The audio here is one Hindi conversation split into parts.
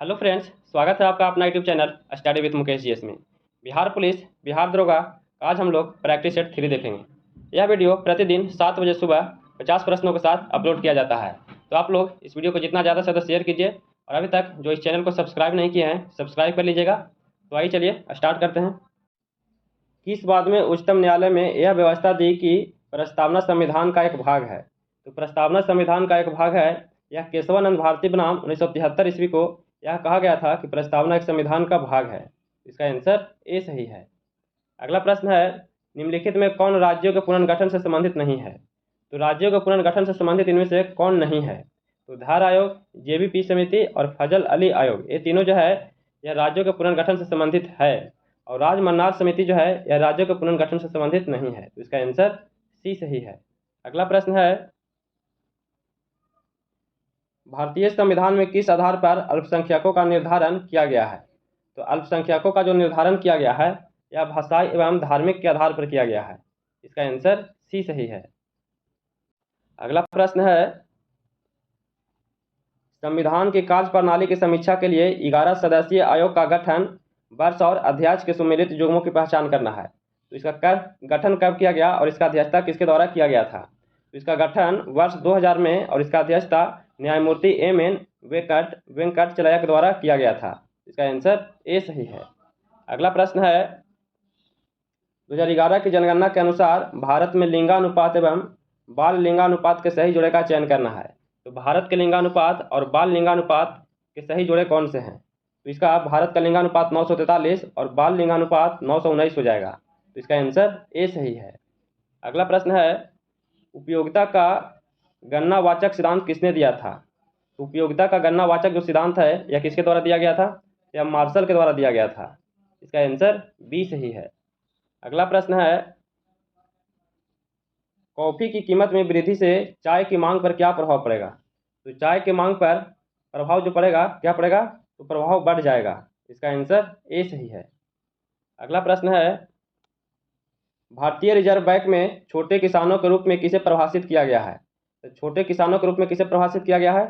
हेलो फ्रेंड्स, स्वागत है आपका अपना YouTube channel study with Mukesh GS में। बिहार पुलिस, बिहार दरोगा का आज हम लोग प्रैक्टिस सेट 3 देखेंगे। यह वीडियो प्रतिदिन 7 बजे सुबह 50 प्रश्नों के साथ अपलोड किया जाता है। तो आप लोग इस वीडियो को जितना ज़्यादा से ज़्यादा शेयर कीजिए और अभी तक जो इस चैनल को सब्सक्राइब नहीं किए हैं सब्सक्राइब कर लीजिएगा। तो आइए चलिए स्टार्ट करते हैं। किस बात में उच्चतम न्यायालय में यह व्यवस्था दी कि प्रस्तावना संविधान का एक भाग है? तो प्रस्तावना संविधान का एक भाग है। यह केशवानंद भारती बनाम 1973 ईस्वी को यह कहा गया था कि प्रस्तावना एक संविधान का भाग है। इसका आंसर ए सही है। अगला प्रश्न है, निम्नलिखित में कौन राज्यों के पुनर्गठन से संबंधित नहीं है? तो राज्यों के पुनर्गठन से संबंधित इनमें से कौन नहीं है? तो धार आयोग, जेबीपी समिति और फजल अली आयोग, ये तीनों जो है यह राज्यों के पुनर्गठन से संबंधित है। और राज मन्नार समिति जो है यह राज्यों के पुनर्गठन से संबंधित नहीं है। तो इसका आंसर सी सही है। अगला प्रश्न है, भारतीय संविधान में किस आधार पर अल्पसंख्यकों का निर्धारण किया गया है? तो अल्पसंख्यकों का जो निर्धारण किया गया है यह भाषाई एवं धार्मिक के आधार पर किया गया है। इसका आंसर सी सही है। अगला प्रश्न है, संविधान की कार्यप्रणाली की समीक्षा के लिए 11 सदस्यीय आयोग का गठन वर्ष और अध्यादेश के सुमेलित युग्मों की पहचान करना है। तो इसका गठन कब किया गया और इसका अध्यक्षता किसके द्वारा किया गया था? तो इसका गठन वर्ष 2000 में और इसका अध्यक्षता न्यायमूर्ति एम.एन. वेंकटचलैया के द्वारा किया गया था। इसका आंसर ए सही है। अगला प्रश्न है, 2011 की जनगणना के अनुसार भारत में लिंगानुपात एवं बाल लिंगानुपात के सही जोड़े का चयन करना है। तो भारत के लिंगानुपात और बाल लिंगानुपात के सही जोड़े कौन से हैं? तो इसका भारत का लिंगानुपात 943 और बाल लिंगानुपात 919 हो जाएगा। तो इसका आंसर ए सही है। अगला प्रश्न है, उपयोगिता का गणनावाचक सिद्धांत किसने दिया था? तो उपयोगिता का गणनावाचक जो सिद्धांत है यह किसके द्वारा दिया गया था? यह मार्शल के द्वारा दिया गया था। इसका आंसर बी सही है। अगला प्रश्न है, कॉफ़ी की कीमत में वृद्धि से चाय की मांग पर क्या प्रभाव पड़ेगा? तो चाय की मांग पर प्रभाव जो पड़ेगा क्या पड़ेगा? तो प्रभाव बढ़ जाएगा। इसका आंसर ए सही है। अगला प्रश्न है, भारतीय रिजर्व बैंक में छोटे किसानों के रूप में किसे परिभाषित किया गया है? तो छोटे किसानों के रूप में किसे परिभाषित किया गया है?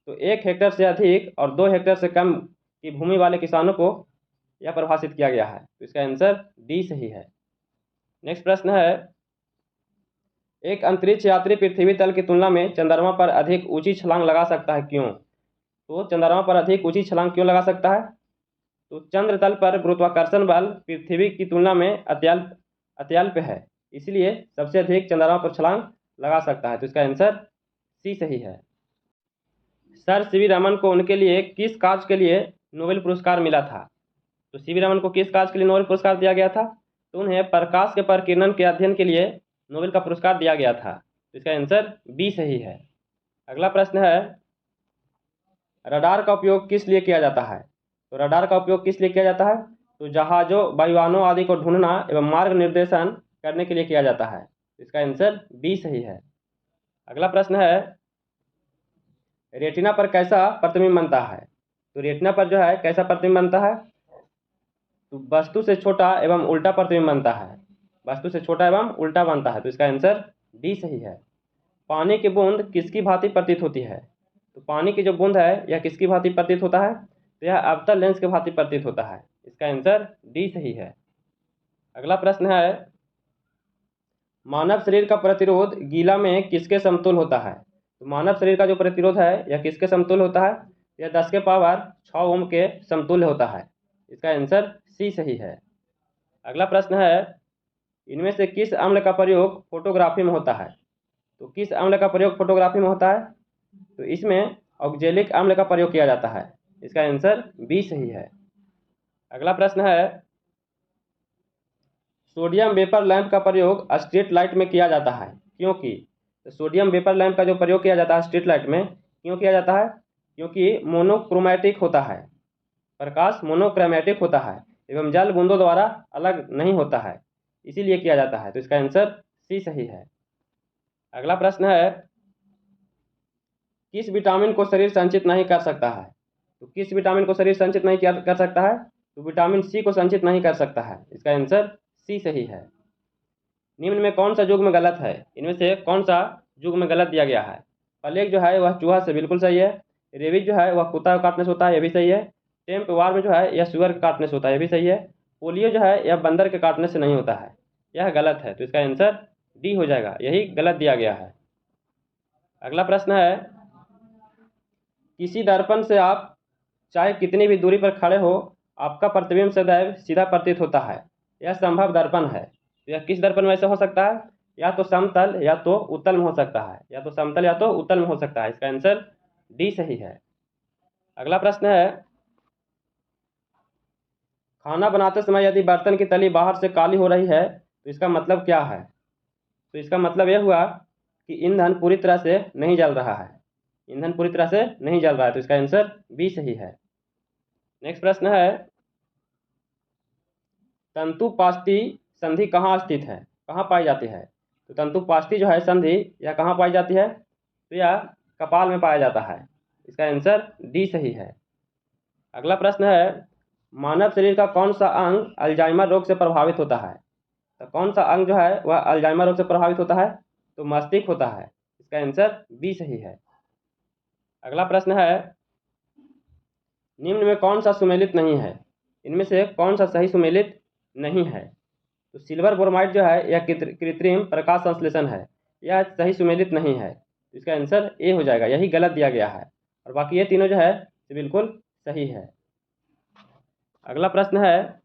तो 1 हेक्टेयर से अधिक और 2 हेक्टेयर से कम की भूमि वाले किसानों को यह परिभाषित किया गया है। तो इसका आंसर डी सही है। नेक्स्ट प्रश्न है, एक अंतरिक्ष यात्री पृथ्वी तल की तुलना में चंद्रमा पर अधिक ऊंची छलांग लगा सकता है, क्यों? तो चंद्रमा पर अधिक ऊंची छलांग क्यों लगा सकता है? तो चंद्र तल पर गुरुत्वाकर्षण बल पृथ्वी की तुलना में अत्यल्प है, इसलिए सबसे अधिक चंद्रमा पर छलांग लगा सकता है। तो इसका आंसर सी सही है। सर सीवी रमन को उनके लिए किस कार्य के लिए नोबेल पुरस्कार मिला था? तो सीवी रमन को किस कार्य के लिए नोबेल पुरस्कार दिया गया था? तो उन्हें प्रकाश के प्रकीर्णन के अध्ययन के लिए नोबेल का पुरस्कार दिया गया था। तो इसका आंसर बी सही है। अगला प्रश्न है, रडार का उपयोग किस लिए किया जाता है? तो रडार का उपयोग किस लिए किया जाता है? तो जहाज़ों, वायुयानों आदि को ढूंढना एवं मार्ग निर्देशन करने के लिए किया जाता है। इसका आंसर बी सही है। अगला प्रश्न है, रेटिना पर कैसा प्रतिबिंब बनता है? तो रेटिना पर जो है कैसा प्रतिबिंब बनता है? तो वस्तु से छोटा एवं उल्टा प्रतिबिंब बनता है। वस्तु से छोटा एवं उल्टा बनता है। तो इसका आंसर डी सही है। पानी की बूंद किसकी भांति प्रतीत होती है? तो पानी की जो बूंद है यह किसकी भांति प्रतीत होता है? तो यह अवतल लेंस के भांति प्रतीत होता है। इसका आंसर डी सही है। अगला प्रश्न है, मानव शरीर का प्रतिरोध गीला में किसके समतुल्य होता है? तो मानव शरीर का जो प्रतिरोध है यह किसके समतुल्य होता है? यह 10 के पावर 6 ओम के समतुल्य होता है। इसका आंसर सी सही है। अगला प्रश्न है, इनमें से किस अम्ल का प्रयोग फोटोग्राफी में होता है? तो किस अम्ल का प्रयोग फोटोग्राफी में होता है? तो इसमें ऑक्जेलिक अम्ल का प्रयोग किया जाता है। इसका आंसर बी सही है। अगला प्रश्न है, सोडियम वेपर लैंप का प्रयोग स्ट्रीट लाइट में किया जाता है, क्योंकि? तो सोडियम वेपर लैंप का जो प्रयोग किया जाता है स्ट्रीट लाइट में क्यों किया जाता है? क्योंकि मोनोक्रोमैटिक होता है, प्रकाश मोनोक्रोमैटिक होता है एवं जल बूंदों द्वारा अलग नहीं होता है, इसीलिए किया जाता है। तो इसका आंसर सी सही है। अगला प्रश्न है, किस विटामिन को शरीर संचित नहीं कर सकता है? तो किस विटामिन को शरीर संचित नहीं कर सकता है? तो विटामिन सी को संचित नहीं कर सकता है। इसका आंसर सी सही है। निम्न में कौन सा युग्म गलत है? इनमें से कौन सा युग्म गलत दिया गया है? प्लेग जो है वह चूहा से बिल्कुल सही है। रेबीज जो है वह कुत्ता को काटने से होता है, यह भी सही है। टेम्प वार्म जो है यह सुअर के काटने से होता है, यह भी सही है। पोलियो जो है यह बंदर के काटने से नहीं होता है, यह गलत है। तो इसका आंसर डी हो जाएगा, यही गलत दिया गया है। अगला प्रश्न है, किसी दर्पण से आप चाहे कितनी भी दूरी पर खड़े हो, आपका प्रतिबिंब सदैव सीधा प्रतीत होता है, यह संभव दर्पण है। तो यह किस दर्पण में ऐसे हो सकता है? या तो समतल या तो उत्तल में हो सकता है, या तो समतल या तो उत्तल में हो सकता है। इसका आंसर डी सही है। अगला प्रश्न है, खाना बनाते समय यदि बर्तन की तली बाहर से काली हो रही है तो इसका मतलब क्या है? तो इसका मतलब यह हुआ कि ईंधन पूरी तरह से नहीं जल रहा है, ईंधन पूरी तरह से नहीं जल रहा है। तो इसका आंसर बी सही है। नेक्स्ट प्रश्न है, तंतुपास्ती संधि कहाँ स्थित है, कहाँ पाई जाती है? तो तंतुपास्ती जो है संधि यह कहाँ पाई जाती है? तो यह कपाल में पाया जाता है। इसका आंसर डी सही है। अगला प्रश्न है, मानव शरीर का कौन सा अंग अल्जाइमर रोग से प्रभावित होता है? तो कौन सा अंग जो है वह अल्जाइमर रोग से प्रभावित होता है? तो मस्तिष्क होता है। इसका आंसर बी सही है। अगला प्रश्न है, निम्न में कौन सा सुमेलित नहीं है? इनमें से कौन सा सही सुमेलित नहीं है? तो सिल्वर ब्रोमाइड जो है यह कृत्रिम प्रकाश संश्लेषण है, यह सही सुमेलित नहीं है। इसका आंसर ए हो जाएगा, यही गलत दिया गया है, और बाकी ये तीनों जो है बिल्कुल सही है। अगला प्रश्न है,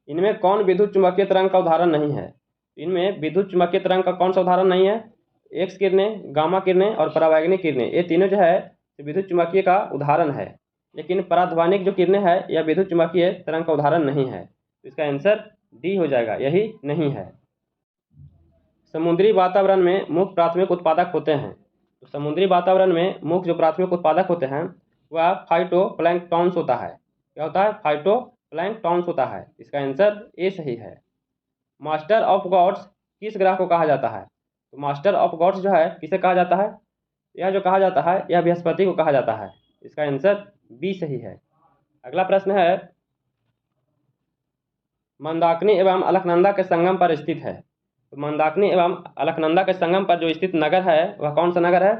इनमें कौन विद्युत चुंबकीय तरंग का उदाहरण नहीं है? इनमें विद्युत चुंबकीय तरंग का कौन सा उदाहरण नहीं है? एक्स किरणें, गामा किरणें और परावैंगनी किरणें, ये तीनों जो है विद्युत चुंबकीय का उदाहरण है, लेकिन पराध्वनिक जो किरणें हैं यह विद्युत चुंबकीय तरंग का उदाहरण नहीं है। इसका आंसर डी हो जाएगा, यही नहीं है। समुद्री वातावरण में मुख्य प्राथमिक उत्पादक होते हैं। तो समुद्री वातावरण में मुख्य जो प्राथमिक उत्पादक होते हैं वह फाइटोप्लैंक्टॉन्स होता है। क्या होता है? फाइटोप्लैंक्टॉन्स होता है। इसका आंसर ए सही है। मास्टर ऑफ गॉड्स किस ग्रह को कहा जाता है? तो मास्टर ऑफ गॉड्स जो है किसे कहा जाता है? यह जो कहा जाता है यह बृहस्पति को कहा जाता है। इसका आंसर बी सही है। अगला प्रश्न है, मंदाकिनी एवं अलकनंदा के संगम पर स्थित है। तो मंदाकिनी एवं अलकनंदा के संगम पर जो स्थित नगर है वह कौन सा नगर है?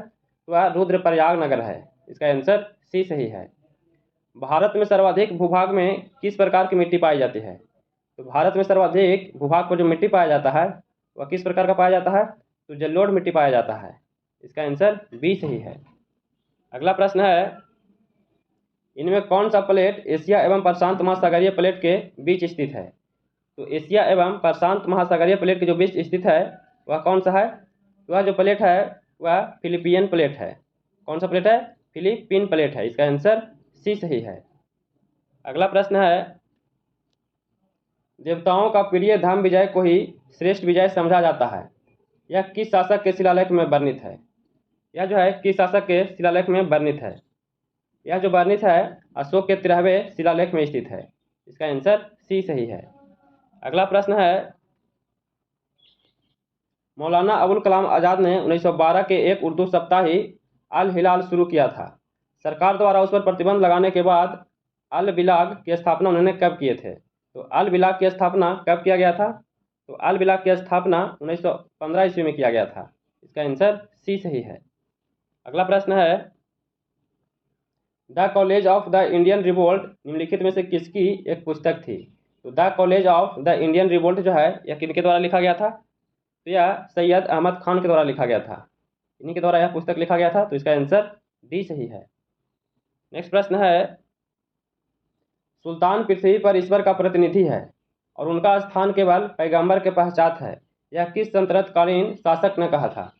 वह रुद्रप्रयाग नगर है। इसका आंसर सी सही है। भारत में सर्वाधिक भूभाग में किस प्रकार की मिट्टी पाई जाती है? तो भारत में सर्वाधिक भूभाग पर जो मिट्टी पाया जाता है वह किस प्रकार का पाया जाता है? तो जलोढ़ मिट्टी पाया जाता है। इसका आंसर बी सही है। अगला प्रश्न है, इनमें कौन सा प्लेट एशिया एवं प्रशांत महासागरीय प्लेट के बीच स्थित है? तो एशिया एवं प्रशांत महासागरीय प्लेट के जो बीच स्थित है वह कौन सा है? वह जो प्लेट है वह फिलिपियन प्लेट है। कौन सा प्लेट है? फिलिपीन प्लेट है। इसका आंसर सी सही है। अगला प्रश्न है, देवताओं का प्रिय धाम विजय को ही श्रेष्ठ विजय समझा जाता है, यह किस शासक के शिलालेख में वर्णित है? यह जो है किस शासक के शिलालेख में वर्णित है? यह जो वर्णित है अशोक के 13वें शिलालेख में स्थित है। इसका आंसर सी सही है। अगला प्रश्न है, मौलाना अबुल कलाम आज़ाद ने 1912 के एक उर्दू साप्ताहिक अल हिलाल शुरू किया था। सरकार द्वारा उस पर प्रतिबंध लगाने के बाद अल बिलाग की स्थापना उन्होंने कब किए थे? तो अल बिलाग की स्थापना कब किया गया था? तो अल बिलाग की स्थापना 1915 ईस्वी में किया गया था। इसका आंसर सी सही है। अगला प्रश्न है, the college of the Indian revolt निम्नलिखित में से किसकी एक पुस्तक थी? तो the college of the Indian revolt जो है यह किनके द्वारा लिखा गया था? तो यह सैयद अहमद खान के द्वारा लिखा गया था, इन्हीं के द्वारा यह पुस्तक लिखा गया था। तो इसका आंसर डी सही है। नेक्स्ट प्रश्न है, सुल्तान पृथ्वी पर ईश्वर का प्रतिनिधि है और उनका स्थान केवल पैगंबर के पश्चात है, यह किस सल्तनतकालीन शासक ने कहा था?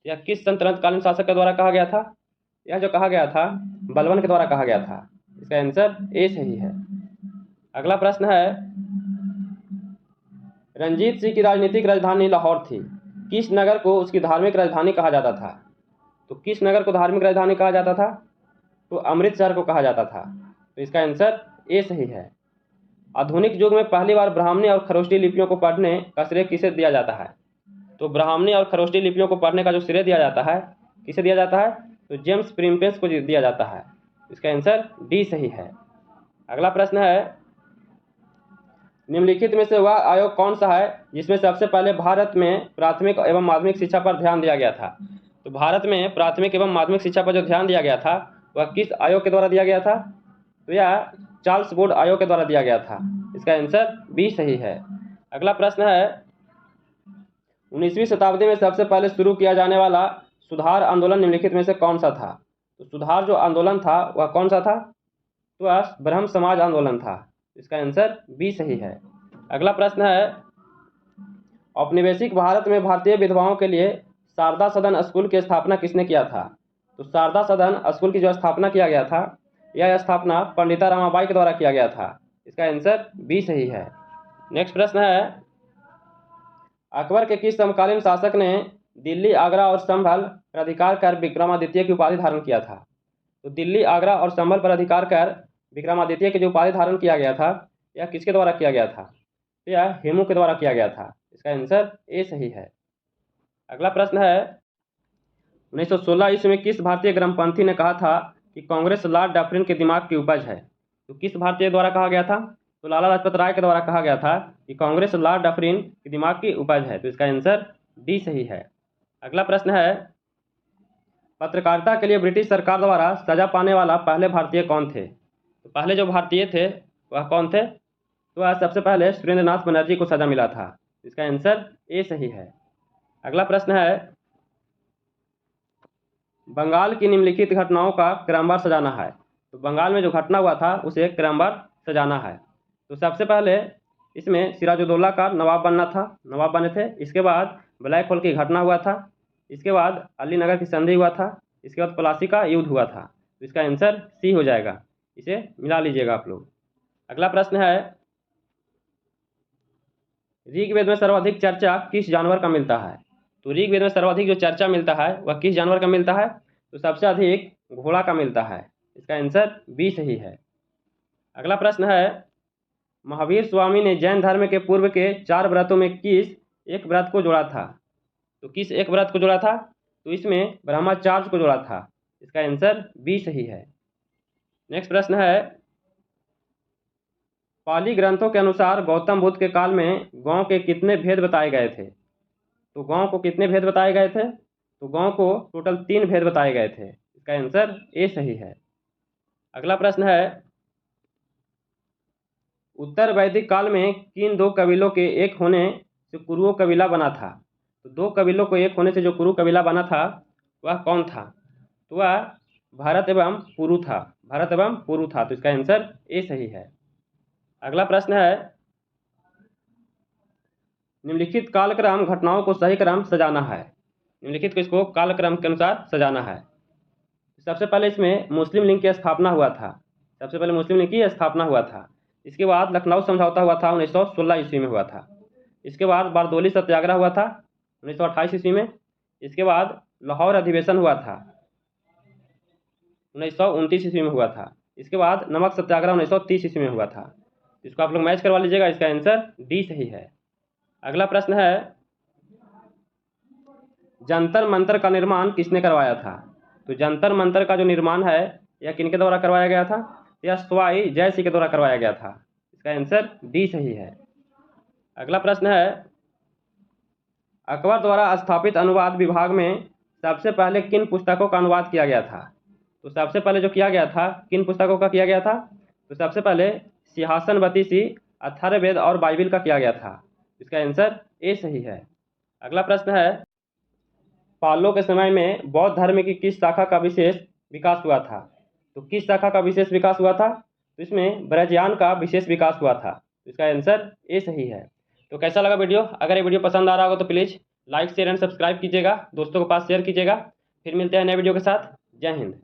यह किस सल्तनतकालीन शासक के द्वारा कहा गया था? यह जो कहा गया था बलबन के द्वारा कहा गया था। इसका आंसर ए सही है। अगला प्रश्न है, रंजीत सिंह की राजनीतिक राजधानी लाहौर थी, किस नगर को उसकी धार्मिक राजधानी कहा जाता था? तो किस नगर को धार्मिक राजधानी कहा जाता था? तो अमृतसर को कहा जाता था। तो इसका आंसर ए सही है। आधुनिक युग में पहली बार ब्राह्मणी और खरोष्टी लिपियों को पढ़ने का श्रेय किसे दिया जाता है? तो ब्राह्मणी और खरोष्टी लिपियों को पढ़ने का जो श्रेय दिया जाता है किसे दिया जाता है? तो जेम्स प्रिंपेस को दिया जाता है। इसका आंसर डी सही है। अगला प्रश्न है, निम्नलिखित में से वह आयोग कौन सा है जिसमें सबसे पहले भारत में प्राथमिक एवं माध्यमिक शिक्षा पर ध्यान दिया गया था? तो भारत में प्राथमिक एवं माध्यमिक शिक्षा पर जो ध्यान दिया गया था वह किस आयोग के द्वारा दिया गया था? तो यह चार्ल्स बोर्ड आयोग के द्वारा दिया गया था। इसका आंसर बी सही है। अगला प्रश्न है, 19वीं शताब्दी में सबसे पहले शुरू किया जाने वाला सुधार आंदोलन निम्नलिखित में से कौन सा था? तो सुधार जो आंदोलन था वह कौन सा था? तो वह ब्रह्म समाज आंदोलन था। इसका आंसर बी सही है। अगला प्रश्न है, औपनिवेशिक भारत में भारतीय विधवाओं के लिए शारदा सदन स्कूल की स्थापना किसने किया था? तो शारदा सदन स्कूल की जो स्थापना किया गया था यह स्थापना पंडिता रमाबाई के द्वारा किया गया था। इसका आंसर बी सही है। नेक्स्ट प्रश्न है, अकबर के किस समकालीन शासक ने दिल्ली, आगरा और संभल पर अधिकार कर विक्रमादित्य की उपाधि धारण किया था? तो दिल्ली, आगरा और संभल पर अधिकार कर विक्रमादित्य की जो उपाधि धारण किया गया था यह किसके द्वारा किया गया था? तो यह हेमू के द्वारा किया गया था। इसका आंसर ए सही है। अगला प्रश्न है, 1916 ईस्वी में किस भारतीय ग्रमपंथी ने कहा था कि कांग्रेस लॉर्ड डफरिन के दिमाग की उपज है? तो किस भारतीय द्वारा कहा गया था? तो लाला लाजपत राय के द्वारा कहा गया था कि कांग्रेस लॉर्ड डफरिन के दिमाग की उपज है। तो इसका आंसर डी सही है। अगला प्रश्न है, पत्रकारिता के लिए ब्रिटिश सरकार द्वारा सजा पाने वाला पहले भारतीय कौन थे? तो पहले जो भारतीय थे वह कौन थे? तो वह सबसे पहले सुरेंद्रनाथ बनर्जी को सजा मिला था। इसका आंसर ए सही है। अगला प्रश्न है, बंगाल की निम्नलिखित घटनाओं का क्रमवार सजाना है। तो बंगाल में जो घटना हुआ था उसे क्रमवार सजाना है। तो सबसे पहले इसमें सिराजुद्दौला का नवाब बने थे। इसके बाद ब्लैक होल की घटना हुआ था। इसके बाद अलीनगर की संधि हुआ था। इसके बाद प्लासी का युद्ध हुआ था। तो इसका आंसर सी हो जाएगा। इसे मिला लीजिएगा आप लोग। अगला प्रश्न है, ऋग्वेद में सर्वाधिक चर्चा किस जानवर का मिलता है? तो ऋग्वेद में सर्वाधिक जो चर्चा मिलता है वह किस जानवर का मिलता है? तो सबसे अधिक घोड़ा का मिलता है। इसका आंसर बी सही है। अगला प्रश्न है, महावीर स्वामी ने जैन धर्म के पूर्व के 4 व्रतों में किस एक व्रत को जोड़ा था? तो किस एक व्रत को जोड़ा था? तो इसमें ब्रह्मचार्य को जोड़ा था। इसका आंसर बी सही है। नेक्स्ट प्रश्न है, पाली ग्रंथों के अनुसार गौतम बुद्ध के काल में गांव के कितने भेद बताए गए थे? तो गांव को कितने भेद बताए गए थे? तो गांव को टोटल 3 भेद बताए गए थे। इसका आंसर ए सही है। अगला प्रश्न है, उत्तर वैदिक काल में किन 2 कबीलों के एक होने से कुरुओं कबीला बना था? तो 2 कबीलों को एक होने से जो कुरु कबीला बना था वह कौन था? तो वह भारत एवं पुरु था। तो इसका आंसर ए सही है। अगला प्रश्न है, निम्नलिखित कालक्रम घटनाओं को सही क्रम सजाना है। निम्नलिखित को इसको कालक्रम के अनुसार सजाना है। सबसे पहले इसमें मुस्लिम लीग की स्थापना हुआ था। इसके बाद लखनऊ समझौता हुआ था 1916 ईस्वी में हुआ था। इसके बाद बारदोली सत्याग्रह हुआ था 1928 ईस्वी में। इसके बाद लाहौर अधिवेशन हुआ था 1929 ईस्वी में हुआ था। इसके बाद नमक सत्याग्रह 1930 ईस्वी में हुआ था। इसको आप लोग मैच करवा लीजिएगा। इसका आंसर डी सही है। अगला प्रश्न है, जंतर मंतर का निर्माण किसने करवाया था? तो जंतर मंतर का जो निर्माण है यह किनके द्वारा करवाया गया था? यह सवाई जय सिंह के द्वारा करवाया गया था। इसका आंसर डी सही है। अगला प्रश्न है, अकबर द्वारा स्थापित अनुवाद विभाग में सबसे पहले किन पुस्तकों का अनुवाद किया गया था? तो सबसे पहले जो किया गया था किन पुस्तकों का किया गया था? तो सबसे पहले सिंहासन बतीसी, अथर्ववेद और बाइबिल का किया गया था। इसका आंसर ए सही है। अगला प्रश्न है, पालों के समय में बौद्ध धर्म की किस शाखा का विशेष विकास हुआ था? तो किस शाखा का विशेष विकास हुआ था? तो इसमें ब्रजयान का विशेष विकास हुआ था। इसका आंसर ए सही है। तो कैसा लगा वीडियो? अगर ये वीडियो पसंद आ रहा होगा तो please like share and subscribe कीजिएगा, दोस्तों के पास शेयर कीजिएगा। फिर मिलते हैं नए वीडियो के साथ। जय हिंद।